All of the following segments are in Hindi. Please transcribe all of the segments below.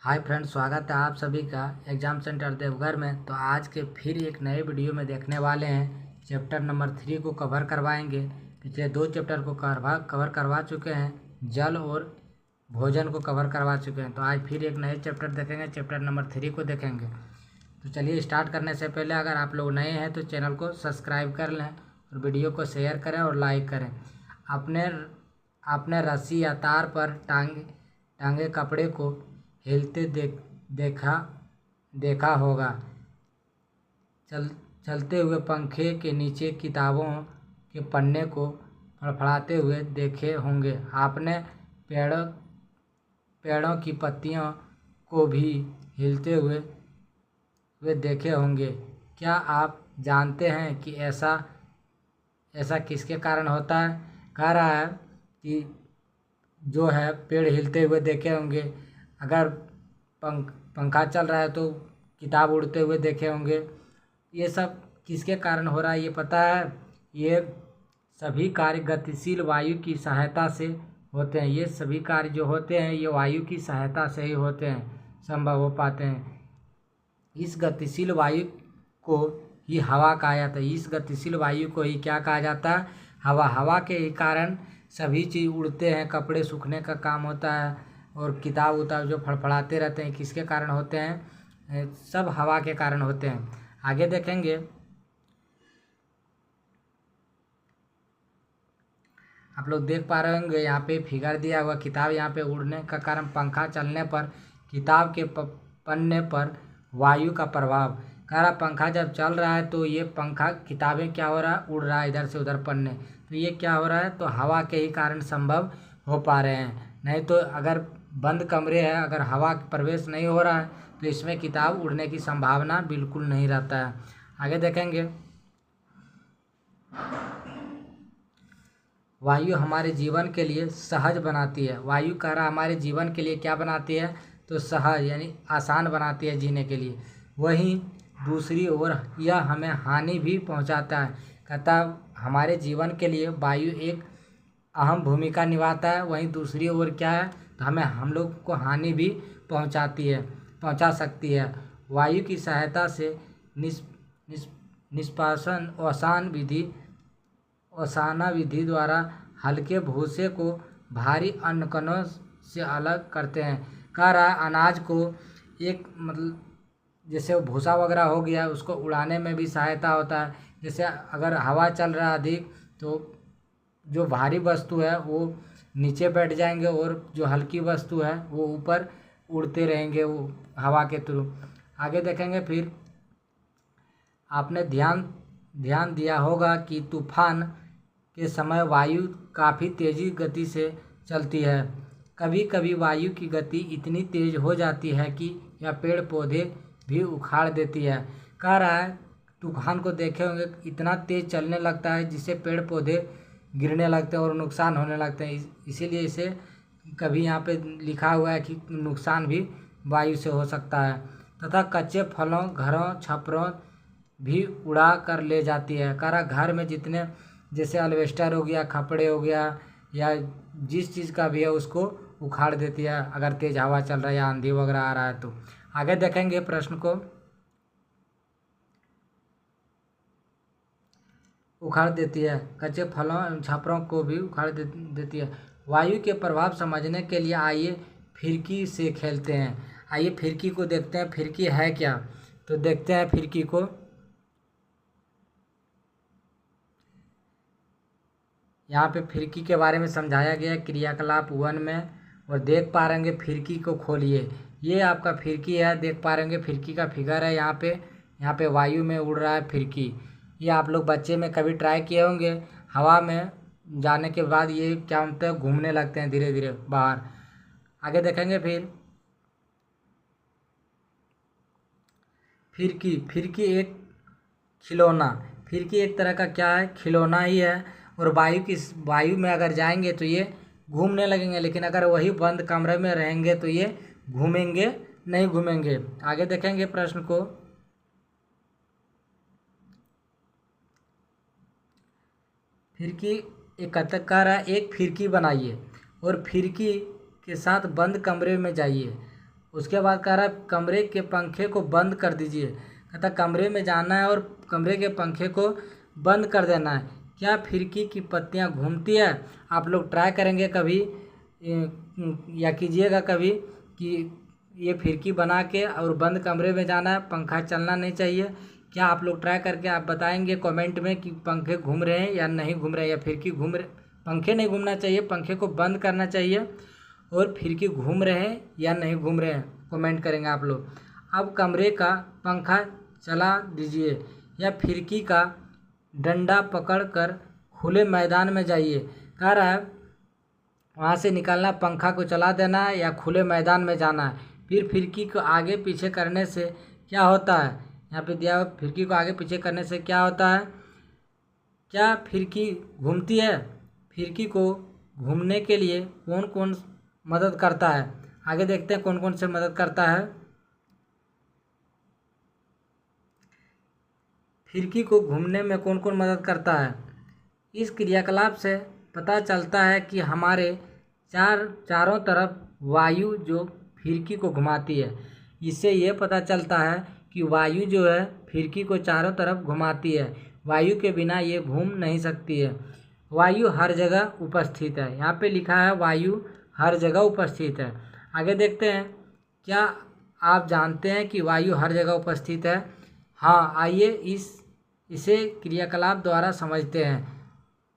हाय फ्रेंड्स, स्वागत है आप सभी का एग्ज़ाम सेंटर देवघर में। तो आज के फिर एक नए वीडियो में देखने वाले हैं। चैप्टर नंबर 3 को कवर करवाएंगे। पिछले 2 चैप्टर को कवर करवा चुके हैं, जल और भोजन को कवर करवा चुके हैं। तो आज फिर एक नए चैप्टर देखेंगे, चैप्टर नंबर 3 को देखेंगे। तो चलिए स्टार्ट करने से पहले अगर आप लोग नए हैं तो चैनल को सब्सक्राइब कर लें और वीडियो को शेयर करें और लाइक करें। आपने आपने रस्सी या तार पर टांगे कपड़े को हिलते देखा होगा। चलते हुए पंखे के नीचे किताबों के पन्ने को फड़फड़ाते हुए देखे होंगे। आपने पेड़ों की पत्तियों को भी हिलते हुए देखे होंगे। क्या आप जानते हैं कि ऐसा किसके कारण होता है? कह रहा है कि जो है पेड़ हिलते हुए देखे होंगे, अगर पंखा चल रहा है तो किताब उड़ते हुए देखे होंगे। ये सब किसके कारण हो रहा है ये पता है? ये सभी कार्य गतिशील वायु की सहायता से होते हैं। ये सभी कार्य जो होते हैं ये वायु की सहायता से ही होते हैं, संभव हो पाते हैं। इस गतिशील वायु को ही हवा कहा जाता है। इस गतिशील वायु को ही क्या कहा जाता है? हवा। हवा के ही कारण सभी चीज़ उड़ते हैं, कपड़े सूखने का काम होता है और किताब उताब जो फड़फड़ाते रहते हैं किसके कारण होते हैं? सब हवा के कारण होते हैं। आगे देखेंगे, आप लोग देख पा रहे होंगे यहाँ पे फिगर दिया हुआ किताब यहाँ पे उड़ने का कारण पंखा चलने पर किताब के पन्ने पर वायु का प्रभाव। कह रहा पंखा जब चल रहा है तो ये पंखा किताबें क्या हो रहा है? उड़ रहा है इधर से उधर पन्ने। तो ये क्या हो रहा है? तो हवा के ही कारण संभव हो पा रहे हैं। नहीं तो अगर बंद कमरे है, अगर हवा प्रवेश नहीं हो रहा है तो इसमें किताब उड़ने की संभावना बिल्कुल नहीं रहता है। आगे देखेंगे, वायु हमारे जीवन के लिए सहज बनाती है। वायु कह रहा हमारे जीवन के लिए क्या बनाती है? तो सहज यानी आसान बनाती है जीने के लिए। वहीं दूसरी ओर यह हमें हानि भी पहुंचाता है। कहता हमारे जीवन के लिए वायु एक अहम भूमिका निभाता है, वहीं दूसरी ओर क्या है? तो हम लोग को हानि भी पहुंचा सकती है। वायु की सहायता से निष्पासन ओसाना विधि द्वारा हल्के भूसे को भारी अन्न कणों से अलग करते हैं। कह रहा अनाज को एक मतलब जैसे भूसा वगैरह हो गया उसको उड़ाने में भी सहायता होता है। जैसे अगर हवा चल रहा है अधिक तो जो भारी वस्तु है वो नीचे बैठ जाएंगे और जो हल्की वस्तु है वो ऊपर उड़ते रहेंगे वो हवा के थ्रू। आगे देखेंगे, फिर आपने ध्यान दिया होगा कि तूफान के समय वायु काफ़ी तेज़ी गति से चलती है। कभी कभी वायु की गति इतनी तेज़ हो जाती है कि यह पेड़ पौधे भी उखाड़ देती है। कह रहा है तूफान को देखे होंगे, इतना तेज़ चलने लगता है जिससे पेड़ पौधे गिरने लगते हैं और नुकसान होने लगते हैं। इसीलिए इसे कभी यहाँ पे लिखा हुआ है कि नुकसान भी वायु से हो सकता है। तथा कच्चे फलों, घरों, छपरों भी उड़ा कर ले जाती है। कह रहा घर में जितने जैसे अल्वेस्टर हो गया, खपड़े हो गया या जिस चीज़ का भी है उसको उखाड़ देती है अगर तेज़ हवा चल रहा है या आंधी वगैरह आ रहा है तो। आगे देखेंगे प्रश्न को, उखाड़ देती है, कच्चे फलों एवं छपरों को भी उखाड़ देती है। वायु के प्रभाव समझने के लिए आइए फिरकी से खेलते हैं। आइए फिरकी को देखते हैं, फिरकी है क्या? तो देखते हैं फिरकी को। यहाँ पे फिरकी के बारे में समझाया गया है क्रियाकलाप 1 में। और देख पा रहेंगे फिरकी को खोलिए। ये आपका फिरकी है, देख पा रहेंगे फिरकी का फिगर है यहाँ पे वायु में उड़ रहा है फिरकी। ये आप लोग बच्चे में कभी ट्राई किए होंगे। हवा में जाने के बाद ये क्या होता है? घूमने लगते हैं धीरे धीरे बाहर। आगे देखेंगे, फिरकी एक खिलौना। फिरकी एक तरह का क्या है? खिलौना ही है। और वायु में अगर जाएंगे तो ये घूमने लगेंगे, लेकिन अगर वही बंद कमरे में रहेंगे तो ये घूमेंगे नहीं घूमेंगे। आगे देखेंगे प्रश्न को, फिरकी एकत्रकार एक फिरकी बनाइए और फिरकी के साथ बंद कमरे में जाइए उसके बाद कह रहा है कमरे के पंखे को बंद कर दीजिए। कहता कमरे में जाना है और कमरे के पंखे को बंद कर देना है। क्या खिड़की की पत्तियां घूमती है? आप लोग ट्राई करेंगे कभी या कीजिएगा कभी कि ये खिड़की बना के और बंद कमरे में जाना है, पंखा चलना नहीं चाहिए। क्या आप लोग ट्राई करके आप बताएंगे कमेंट में कि पंखे घूम रहे हैं या नहीं घूम रहे हैं, या खिड़की घूम रहे? पंखे नहीं घूमना चाहिए, पंखे को बंद करना चाहिए। और खिड़की घूम रहे हैं या नहीं घूम रहे हैं, कमेंट करेंगे आप लोग। अब कमरे का पंखा चला दीजिए या खिड़की का डंडा पकड़कर खुले मैदान में जाइए। कह रहा है वहाँ से निकलना, पंखा को चला देना है या खुले मैदान में जाना है। फिर खिड़की को आगे पीछे करने से क्या होता है? यहाँ पे दिया हुआ खिड़की को आगे पीछे करने से क्या होता है? क्या खिड़की घूमती है? खिड़की को घूमने के लिए कौन कौन मदद करता है? आगे देखते हैं कौन कौन से मदद करता है। खिड़की को घूमने में कौन कौन मदद करता है? इस क्रियाकलाप से पता चलता है कि हमारे चारों तरफ वायु जो खिड़की को घुमाती है। इससे ये पता चलता है कि वायु जो है खिड़की को चारों तरफ घुमाती है। वायु के बिना ये घूम नहीं सकती है। वायु हर जगह उपस्थित है। यहाँ पे लिखा है वायु हर जगह उपस्थित है। आगे देखते हैं, क्या आप जानते हैं कि वायु हर जगह उपस्थित है? हाँ, आइए इसे क्रियाकलाप द्वारा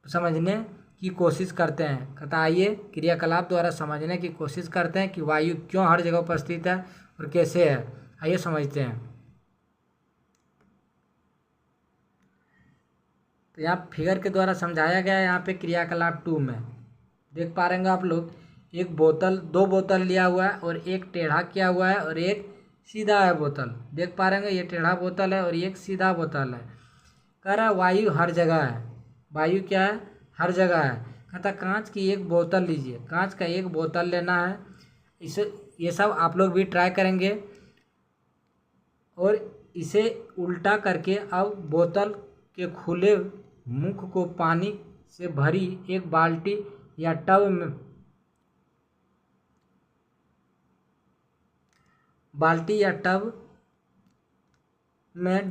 समझने की कोशिश करते हैं। कहता आइए क्रियाकलाप द्वारा समझने की कोशिश करते हैं कि वायु क्यों हर जगह उपस्थित है और कैसे है। आइए समझते हैं। तो यहाँ फिगर के द्वारा समझाया गया है। यहाँ पे क्रियाकलाप 2 में देख पा रहे हैं आप लोग, दो बोतल लिया हुआ है और एक टेढ़ा किया हुआ है और एक सीधा है बोतल। देख पा रहे हैं ये टेढ़ा बोतल है और एक सीधा बोतल है। कह रहा है वायु हर जगह है। वायु क्या है? हर जगह है। कहता कांच की एक बोतल लीजिए। कांच का एक बोतल लेना है। ये सब आप लोग भी ट्राई करेंगे और इसे उल्टा करके अब बोतल के खुले मुख को पानी से भरी एक बाल्टी या टब में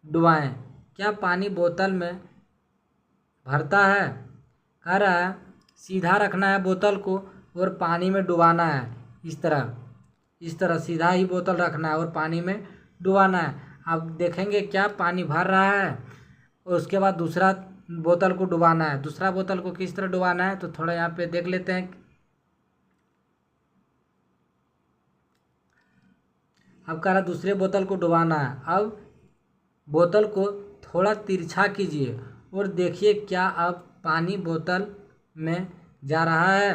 डुबाएं। क्या पानी बोतल में भरता है? कह रहा है सीधा रखना है बोतल को और पानी में डुबाना है। इस तरह सीधा ही बोतल रखना है और पानी में डुबाना है। अब देखेंगे क्या पानी भर रहा है और उसके बाद दूसरा बोतल को डुबाना है। दूसरा बोतल को किस तरह डुबाना है तो थोड़ा यहाँ पे देख लेते हैं। अब कह रहा दूसरे बोतल को डुबाना है। अब बोतल को थोड़ा तिरछा कीजिए और देखिए क्या अब पानी बोतल में जा रहा है।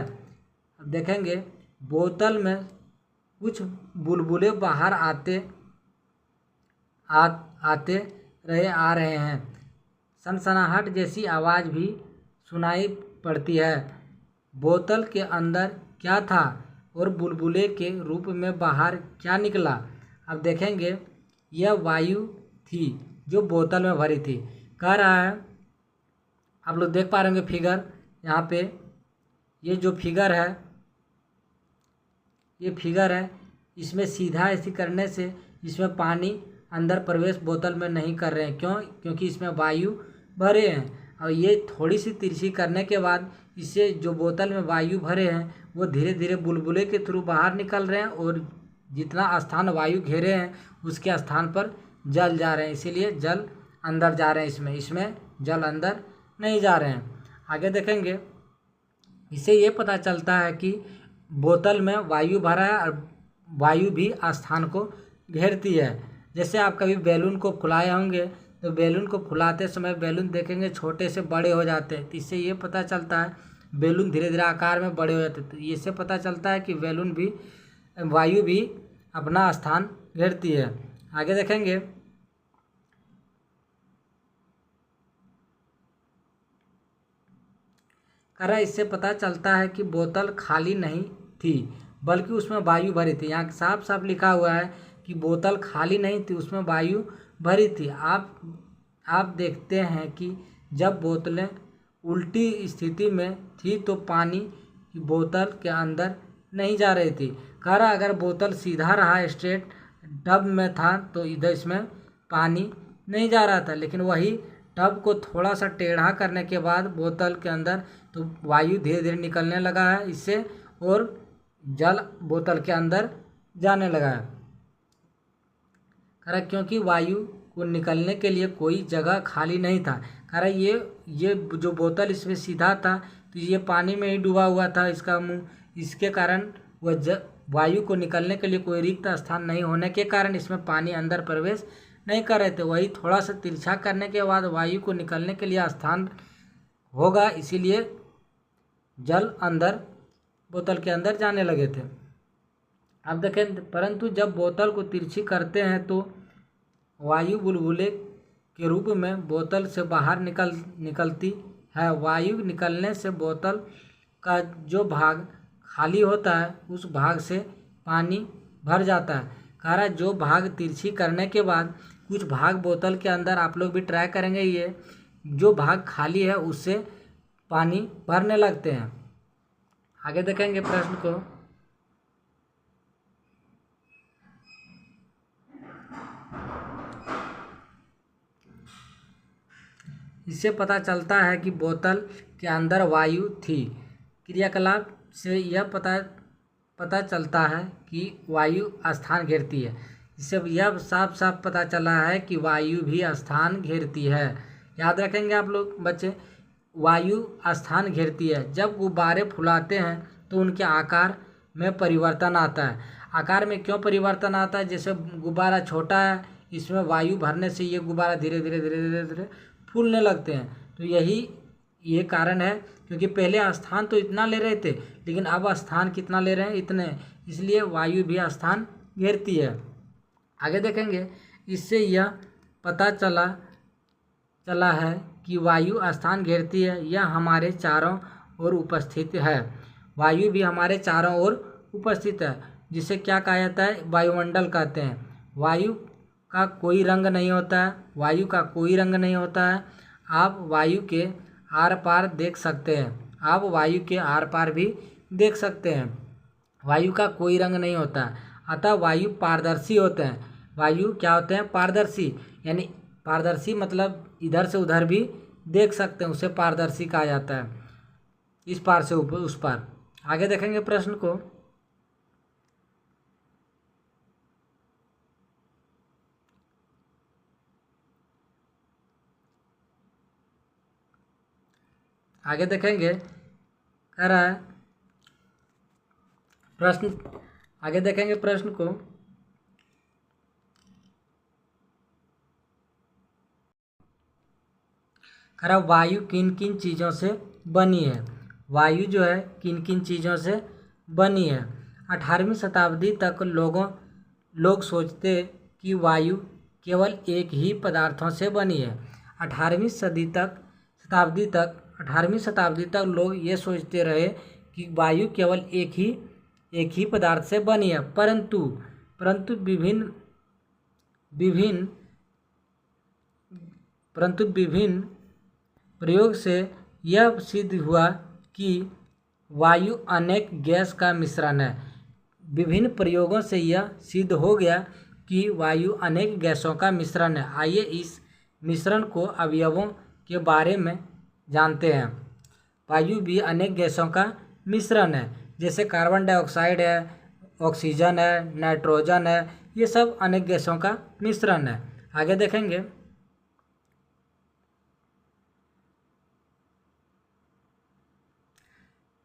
अब देखेंगे बोतल में कुछ बुलबुले बाहर आ रहे हैं। सनसनाहट जैसी आवाज़ भी सुनाई पड़ती है। बोतल के अंदर क्या था और बुलबुले के रूप में बाहर क्या निकला? अब देखेंगे यह वायु थी जो बोतल में भरी थी। कह रहा है आप लोग देख पा रहे होंगे फिगर, यहाँ पे ये जो फिगर है इसमें सीधा ऐसे करने से इसमें पानी अंदर प्रवेश बोतल में नहीं कर रहे हैं। क्यों? क्योंकि इसमें वायु भरे हैं। और ये थोड़ी सी तिरछी करने के बाद इससे जो बोतल में वायु भरे हैं वो धीरे धीरे बुलबुले के थ्रू बाहर निकल रहे हैं और जितना स्थान वायु घेरे हैं उसके स्थान पर जल जा रहे हैं। इसीलिए जल अंदर जा रहे हैं। इसमें जल अंदर नहीं जा रहे हैं। आगे देखेंगे, इससे ये पता चलता है कि बोतल में वायु भरा है और वायु भी स्थान को घेरती है। जैसे आप कभी बैलून को फुलाए होंगे तो बैलून को फुलाते समय बैलून देखेंगे छोटे से बड़े हो जाते हैं। तो इससे ये पता चलता है बैलून धीरे धीरे आकार में बड़े हो जाते हैं। तो इससे पता चलता है कि वायु भी अपना स्थान घेरती है। आगे देखेंगे, इससे पता चलता है कि बोतल खाली नहीं थी बल्कि उसमें वायु भरी थी। यहाँ साफ साफ लिखा हुआ है कि बोतल खाली नहीं थी, उसमें वायु भरी थी। आप देखते हैं कि जब बोतलें उल्टी स्थिति में थी तो पानी की बोतल के अंदर नहीं जा रही थी। कह रहा अगर बोतल सीधा रहा स्ट्रेट टब में था तो इधर इसमें पानी नहीं जा रहा था, लेकिन वही टब को थोड़ा सा टेढ़ा करने के बाद बोतल के अंदर तो वायु धीरे धीरे निकलने लगा है इससे, और जल बोतल के अंदर जाने लगा है। कह क्योंकि वायु को निकलने के लिए कोई जगह खाली नहीं था। कह ये जो बोतल इसमें सीधा था तो ये पानी में ही डूबा हुआ था इसका मुंह, इसके कारण वह वायु को निकलने के लिए कोई रिक्त स्थान नहीं होने के कारण इसमें पानी अंदर प्रवेश नहीं कर रहे थे। वही थोड़ा सा तिरछा करने के बाद वायु को निकलने के लिए स्थान होगा, इसीलिए जल अंदर बोतल के अंदर जाने लगे थे। अब देखें, परंतु जब बोतल को तिरछी करते हैं तो वायु बुलबुले के रूप में बोतल से बाहर निकलती है। वायु निकलने से बोतल का जो भाग खाली होता है उस भाग से पानी भर जाता है। कह जो भाग तिरछी करने के बाद कुछ भाग बोतल के अंदर, आप लोग भी ट्राई करेंगे, ये जो भाग खाली है उससे पानी भरने लगते हैं। आगे देखेंगे प्रश्न को। इससे पता चलता है कि बोतल के अंदर वायु थी। क्रियाकलाप से यह पता चलता है कि वायु स्थान घेरती है। इससे यह साफ साफ पता चला है कि वायु भी स्थान घेरती है। याद रखेंगे आप लोग बच्चे, वायु स्थान घेरती है। जब गुब्बारे फुलाते हैं तो उनके आकार में परिवर्तन आता है। आकार में क्यों परिवर्तन आता है? जैसे गुब्बारा छोटा है, इसमें वायु भरने से ये गुब्बारा धीरे धीरे धीरे धीरे धीरे फूलने लगते हैं। तो ये कारण है, क्योंकि पहले स्थान तो इतना ले रहे थे लेकिन अब स्थान कितना ले रहे हैं? इतने, इसलिए वायु भी स्थान घेरती है। आगे देखेंगे, इससे यह पता चला है कि वायु स्थान घेरती है, यह हमारे चारों ओर उपस्थित है। वायु भी हमारे चारों ओर उपस्थित है, जिसे क्या कहा जाता है? वायुमंडल कहते हैं। वायु का कोई रंग नहीं होता है, वायु का कोई रंग नहीं होता है। आप वायु के आर पार देख सकते हैं, आप वायु के आर पार भी देख सकते हैं। वायु का कोई रंग नहीं होता है, अतः वायु पारदर्शी होते हैं। वायु क्या होते हैं? पारदर्शी, यानी पारदर्शी मतलब इधर से उधर भी देख सकते हैं, उसे पारदर्शी कहा जाता है। इस पार से ऊपर उस पार। आगे देखेंगे प्रश्न को। आगे देखेंगे, कह रहा है प्रश्न, आगे देखेंगे प्रश्न को। कह रहा वायु किन किन चीज़ों से बनी है? वायु जो है किन किन चीज़ों से बनी है? 18वीं शताब्दी तक लोग सोचते कि वायु केवल एक ही पदार्थों से बनी है। 18वीं शताब्दी तक लोग ये सोचते रहे कि वायु केवल एक ही पदार्थ से बनी है, परंतु विभिन्न प्रयोग से यह सिद्ध हुआ कि वायु अनेक गैस का मिश्रण है। विभिन्न प्रयोगों से यह सिद्ध हो गया कि वायु अनेक गैसों का मिश्रण है। आइए इस मिश्रण को अवयवों के बारे में जानते हैं। वायु भी अनेक गैसों का मिश्रण है, जैसे कार्बन डाइऑक्साइड है, ऑक्सीजन है, नाइट्रोजन है, ये सब अनेक गैसों का मिश्रण है। आगे देखेंगे,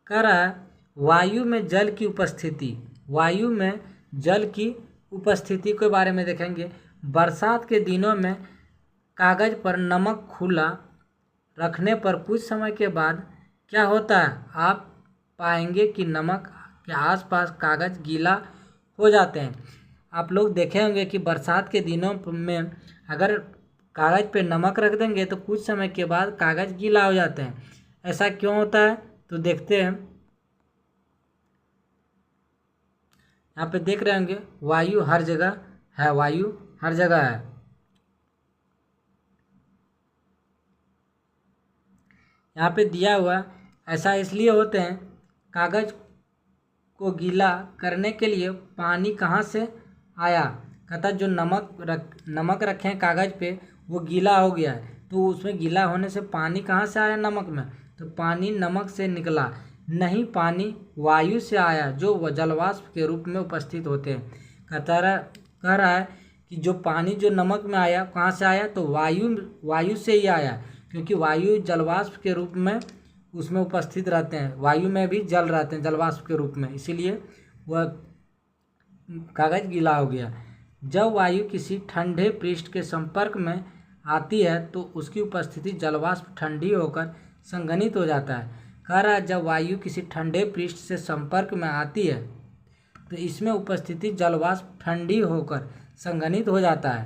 कह रहा है वायु में जल की उपस्थिति। वायु में जल की उपस्थिति के बारे में देखेंगे। बरसात के दिनों में कागज पर नमक खुला रखने पर कुछ समय के बाद क्या होता है? आप पाएंगे कि नमक के आसपास कागज गीला हो जाते हैं। आप लोग देखे होंगे कि बरसात के दिनों में अगर कागज पे नमक रख देंगे तो कुछ समय के बाद कागज गीला हो जाते हैं। ऐसा क्यों होता है? तो देखते हैं, यहाँ पे देख रहे होंगे वायु हर जगह है, वायु हर जगह है। यहाँ पे दिया हुआ ऐसा इसलिए होते हैं, कागज को गीला करने के लिए पानी कहाँ से आया। कहता जो नमक रखे हैं कागज़ पे वो गीला हो गया है, तो उसमें गीला होने से पानी कहाँ से आया नमक में, तो पानी नमक से निकला नहीं, पानी वायु से आया जो जलवाष्प के रूप में उपस्थित होते हैं। कह रहा है कि जो पानी जो नमक में आया कहाँ से आया, तो वायु से ही आया, क्योंकि वायु जलवाष्प के रूप में उसमें उपस्थित रहते हैं, वायु में भी जल रहते हैं जलवाष्प के रूप में, इसीलिए वह कागज़ गीला हो गया। जब वायु किसी ठंडे पृष्ठ के संपर्क में आती है तो उसकी उपस्थिति जलवाष्प ठंडी होकर संघनित हो जाता है। कह रहा है जब वायु किसी ठंडे पृष्ठ से संपर्क में आती है तो इसमें उपस्थिति जलवाष्प ठंडी होकर संघनित हो जाता है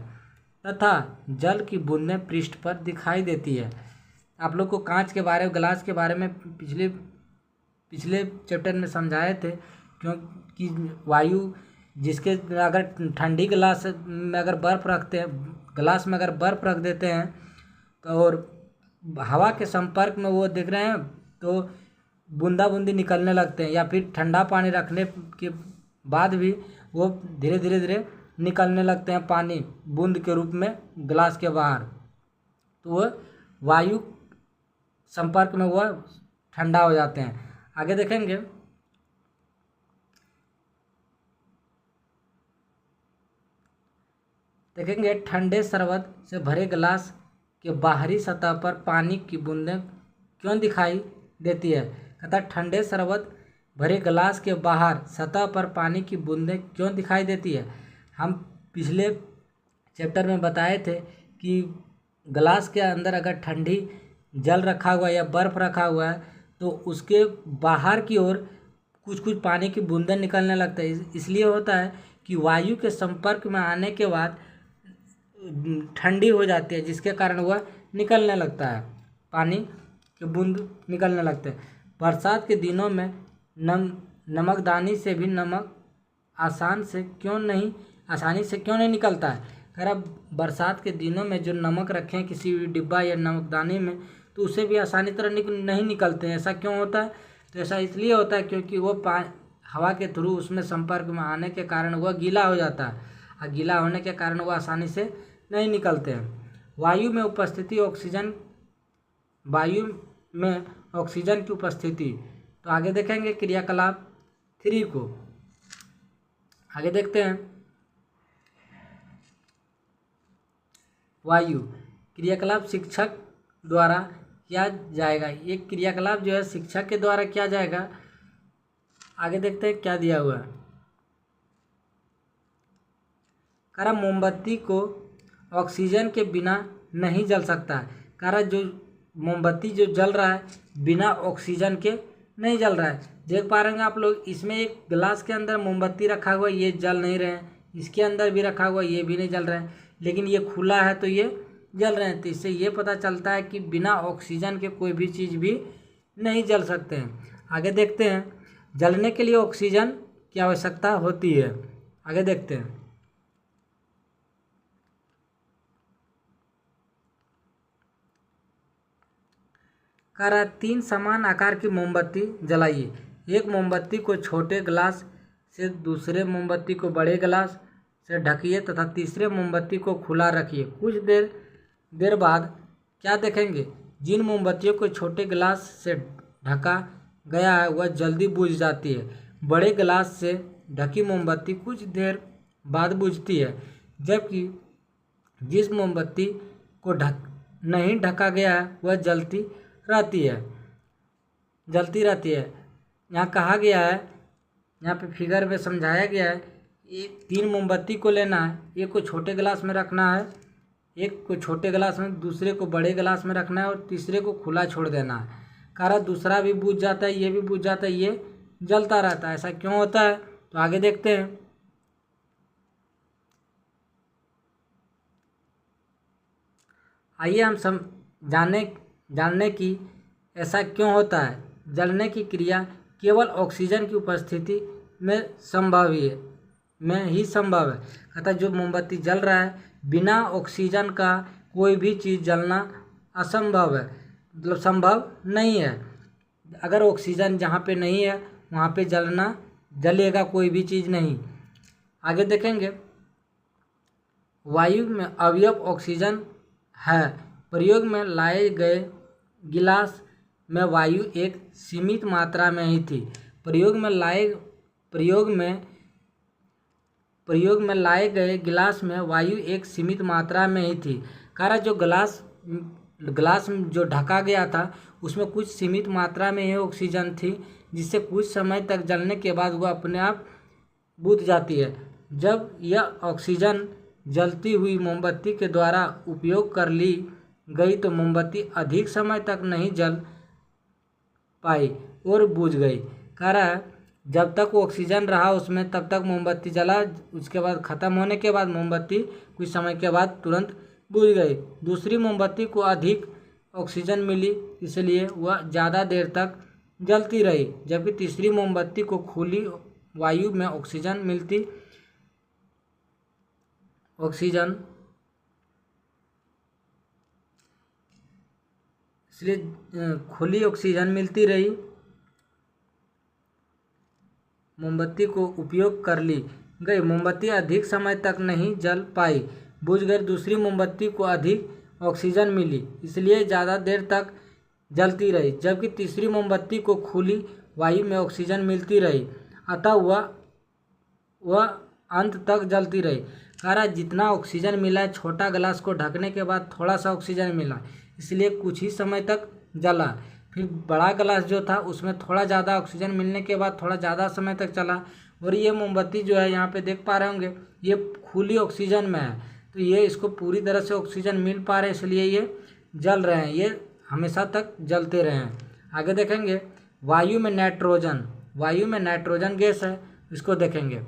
तथा जल की बूंदें पृष्ठ पर दिखाई देती है। आप लोग को कांच के बारे में, ग्लास के बारे में पिछले चैप्टर में समझाए थे, क्योंकि वायु जिसके अगर ठंडी गिलास में अगर बर्फ़ रखते हैं, गिलास में अगर बर्फ़ रख देते हैं तो और हवा के संपर्क में वो दिख रहे हैं तो बूंदा बूंदी निकलने लगते हैं, या फिर ठंडा पानी रखने के बाद भी वो धीरे धीरे निकलने लगते हैं पानी बूंद के रूप में गिलास के बाहर, तो वो वायु संपर्क में वो ठंडा हो जाते हैं। आगे देखेंगे ठंडे शरबत से भरे गिलास के बाहरी सतह पर पानी की बूंदें क्यों दिखाई देती है। कहता ठंडे शरबत भरे गिलास के बाहर सतह पर पानी की बूंदें क्यों दिखाई देती है। हम पिछले चैप्टर में बताए थे कि गिलास के अंदर अगर ठंडी जल रखा हुआ है या बर्फ़ रखा हुआ है तो उसके बाहर की ओर कुछ कुछ पानी की बूंदें निकलने लगता है। इसलिए होता है कि वायु के संपर्क में आने के बाद ठंडी हो जाती है, जिसके कारण वह निकलने लगता है, पानी के बूंद निकलने लगते हैं। बरसात के दिनों में नमकदानी से भी नमक आसानी से क्यों नहीं निकलता है। अगर आप बरसात के दिनों में जो नमक रखें किसी भी डिब्बा या नमकदानी में तो उसे भी आसानी तरह नहीं निकलते हैं। ऐसा क्यों होता है, तो ऐसा इसलिए होता है क्योंकि वो हवा के थ्रू उसमें संपर्क में आने के कारण वह गीला हो जाता है, और गीला होने के कारण वह आसानी से नहीं निकलते हैं। वायु में ऑक्सीजन की उपस्थिति, तो आगे देखेंगे क्रियाकलाप 3 को। आगे देखते हैं वायु क्रियाकलाप शिक्षक द्वारा किया जाएगा। ये क्रियाकलाप जो है शिक्षक के द्वारा किया जाएगा। आगे देखते हैं क्या दिया हुआ है। करा मोमबत्ती को ऑक्सीजन के बिना नहीं जल सकता है। करा जो मोमबत्ती जो जल रहा है बिना ऑक्सीजन के नहीं जल रहा है। देख पा रहे हैं आप लोग, इसमें एक गिलास के अंदर मोमबत्ती रखा हुआ है, ये जल नहीं रहे हैं, इसके अंदर भी रखा हुआ है, ये भी नहीं जल रहे हैं, लेकिन ये खुला है तो ये जल रहे हैं। तो इससे ये पता चलता है कि बिना ऑक्सीजन के कोई भी चीज़ भी नहीं जल सकते हैं। आगे देखते हैं जलने के लिए ऑक्सीजन की आवश्यकता होती है। आगे देखते हैं करा 3 समान आकार की मोमबत्ती जलाइए। एक मोमबत्ती को छोटे गिलास से दूसरे मोमबत्ती को बड़े गिलास से ढकिए तथा तीसरे मोमबत्ती को खुला रखिए। कुछ देर बाद क्या देखेंगे, जिन मोमबत्तियों को छोटे गिलास से ढका गया है वह जल्दी बुझ जाती है। बड़े गिलास से ढकी मोमबत्ती कुछ देर बाद बुझती है, जबकि जिस मोमबत्ती को नहीं ढका गया है वह जलती रहती है। यहाँ कहा गया है, यहाँ पे फिगर में समझाया गया है, ये 3 मोमबत्ती को लेना है, एक को छोटे गिलास में रखना है, एक को छोटे गिलास में, दूसरे को बड़े गिलास में रखना है और तीसरे को खुला छोड़ देना है। कारण दूसरा भी बुझ जाता है, ये भी बुझ जाता है, ये जलता रहता है। ऐसा क्यों होता है, तो आगे देखते हैं। आइए हम जानने की ऐसा क्यों होता है। जलने की क्रिया केवल ऑक्सीजन की उपस्थिति में ही संभव है। अतः जो मोमबत्ती जल रहा है बिना ऑक्सीजन का कोई भी चीज़ जलना असंभव है, मतलब संभव नहीं है। अगर ऑक्सीजन जहाँ पे नहीं है वहाँ पे जलना जलेगा कोई भी चीज़ नहीं। आगे देखेंगे, वायु में अवयव ऑक्सीजन है। प्रयोग में लाए गए गिलास में वायु एक सीमित मात्रा में ही थी। प्रयोग में लाए गए गिलास में वायु एक सीमित मात्रा में ही थी। कारण जो गिलास जो ढका गया था उसमें कुछ सीमित मात्रा में ही ऑक्सीजन थी, जिससे कुछ समय तक जलने के बाद वह अपने आप बुझ जाती है। जब यह ऑक्सीजन जलती हुई मोमबत्ती के द्वारा उपयोग कर ली गई तो मोमबत्ती अधिक समय तक नहीं जल पाई और बुझ गई। कारण जब तक वो ऑक्सीजन रहा उसमें तब तक मोमबत्ती जला, उसके बाद ख़त्म होने के बाद मोमबत्ती कुछ समय के बाद तुरंत बुझ गई। दूसरी मोमबत्ती को अधिक ऑक्सीजन मिली, इसलिए वह ज़्यादा देर तक जलती रही, जबकि तीसरी मोमबत्ती को खुली वायु में खुली ऑक्सीजन मिलती रही। मोमबत्ती को उपयोग कर ली गई, मोमबत्ती अधिक समय तक नहीं जल पाई, बुझ गई। दूसरी मोमबत्ती को अधिक ऑक्सीजन मिली, इसलिए ज़्यादा देर तक जलती रही, जबकि तीसरी मोमबत्ती को खुली वायु में ऑक्सीजन मिलती रही, अतः वह अंत तक जलती रही। कारण जितना ऑक्सीजन मिला है, छोटा गिलास को ढकने के बाद थोड़ा सा ऑक्सीजन मिला, इसलिए कुछ ही समय तक जला। फिर बड़ा गिलास जो था उसमें थोड़ा ज़्यादा ऑक्सीजन मिलने के बाद थोड़ा ज़्यादा समय तक चला। और ये मोमबत्ती जो है यहाँ पे देख पा रहे होंगे, ये खुली ऑक्सीजन में है, तो ये इसको पूरी तरह से ऑक्सीजन मिल पा रहे हैं, इसलिए ये जल रहे हैं, ये हमेशा तक जलते रहे हैं। आगे देखेंगे, वायु में नाइट्रोजन गैस है, इसको देखेंगे।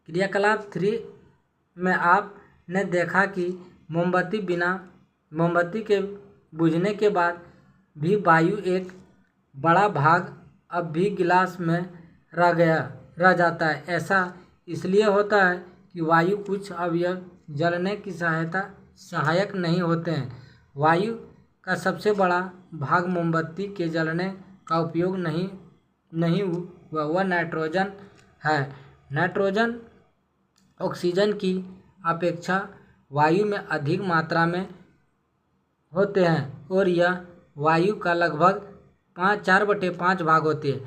क्रियाकलाप 3 में आपने देखा कि मोमबत्ती के बुझने के बाद भी वायु एक बड़ा भाग अब भी गिलास में रह जाता है। ऐसा इसलिए होता है कि वायु कुछ अवयव जलने की सहायक नहीं होते हैं। वायु का सबसे बड़ा भाग मोमबत्ती के जलने का उपयोग नहीं हुआ, वह नाइट्रोजन है। नाइट्रोजन ऑक्सीजन की अपेक्षा वायु में अधिक मात्रा में होते हैं और यह वायु का लगभग 4/5 भाग होती है।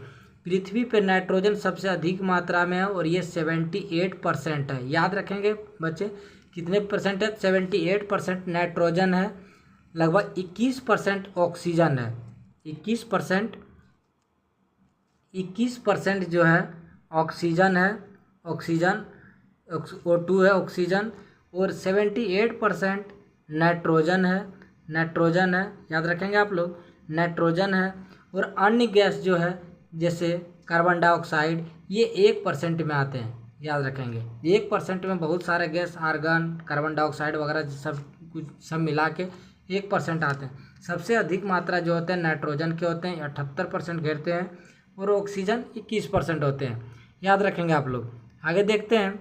पृथ्वी पर नाइट्रोजन सबसे अधिक मात्रा में है और ये 78% है। याद रखेंगे बच्चे, कितने परसेंट है? 78% नाइट्रोजन है, लगभग 21% ऑक्सीजन है। 21% जो है ऑक्सीजन है, O2 है ऑक्सीजन, और 78% नाइट्रोजन है। याद रखेंगे आप लोग, नाइट्रोजन है। और अन्य गैस जो है जैसे कार्बन डाइऑक्साइड, ये 1% में आते हैं। याद रखेंगे, 1% में बहुत सारे गैस, आर्गन, कार्बन डाइऑक्साइड वगैरह सब मिला के 1% आते हैं। सबसे अधिक मात्रा जो होते हैं नाइट्रोजन के होते हैं, 78% घेरते हैं, और ऑक्सीजन 21% होते हैं। याद रखेंगे आप लोग। आगे देखते हैं,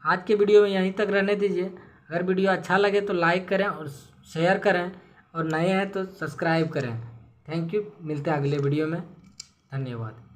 आज के वीडियो में यहीं तक रहने दीजिए। अगर वीडियो अच्छा लगे तो लाइक करें और शेयर करें, और नए हैं तो सब्सक्राइब करें। थैंक यू, मिलते हैं अगले वीडियो में। धन्यवाद।